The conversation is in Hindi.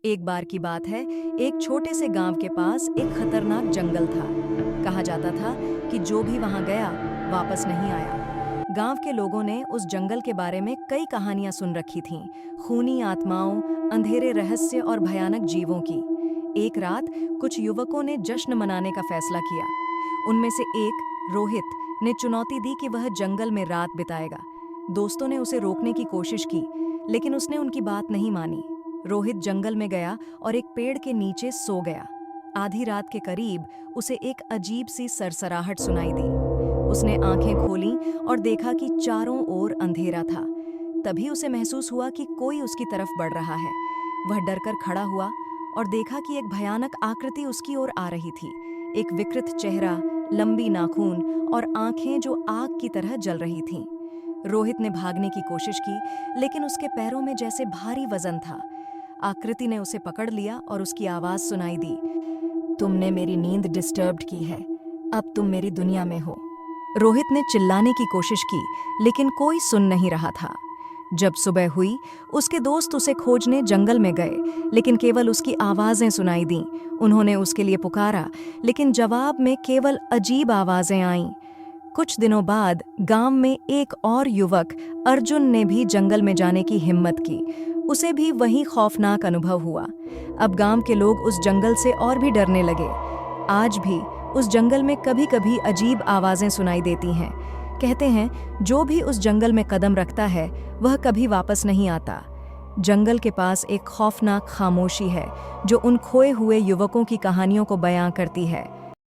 एक बार की बात है, एक छोटे से गांव के पास एक खतरनाक जंगल था। कहा जाता था कि जो भी वहां गया वापस नहीं आया। गांव के लोगों ने उस जंगल के बारे में कई कहानियां सुन रखी थीं, खूनी आत्माओं, अंधेरे रहस्य और भयानक जीवों की। एक रात कुछ युवकों ने जश्न मनाने का फैसला किया। उनमें से एक, रोहित, ने चुनौती दी कि वह जंगल में रात बिताएगा। दोस्तों ने उसे रोकने की कोशिश की, लेकिन उसने उनकी बात नहीं मानी। रोहित जंगल में गया और एक पेड़ के नीचे सो गया। आधी रात के करीब उसे एक अजीब सी सरसराहट सुनाई दी। उसने आंखें खोलीं और देखा कि चारों ओर अंधेरा था। तभी उसे महसूस हुआ कि कोई उसकी तरफ बढ़ रहा है। वह डरकर खड़ा हुआ और देखा कि एक भयानक आकृति उसकी ओर आ रही थी। एक विकृत चेहरा, लंबी नाखून और आंखें जो आग की तरह जल रही थीं। रोहित ने भागने की कोशिश की, लेकिन उसके पैरों में जैसे भारी वजन था। आकृति ने उसे पकड़ लिया और उसकी आवाज सुनाई दी, तुमने मेरी नींद डिस्टर्ब की है, अब तुम मेरी दुनिया में हो। रोहित ने चिल्लाने की कोशिश की, लेकिन कोई सुन नहीं रहा था। जब सुबह हुई, उसके दोस्त उसे खोजने जंगल में गए, लेकिन केवल उसकी आवाजें सुनाई दीं। उन्होंने उसके लिए पुकारा, लेकिन जवाब में केवल अजीब आवाजें आईं। कुछ दिनों बाद गांव में एक और युवक, अर्जुन, ने भी जंगल में जाने की हिम्मत की। उसे भी वही खौफनाक अनुभव हुआ। अब गांव के लोग उस जंगल से और भी डरने लगे। आज भी उस जंगल में कभी-कभी अजीब आवाजें सुनाई देती हैं। कहते हैं, जो भी उस जंगल में कदम रखता है वह कभी वापस नहीं आता। जंगल के पास एक खौफनाक खामोशी है जो उन खोए हुए युवकों की कहानियों को बयां करती है।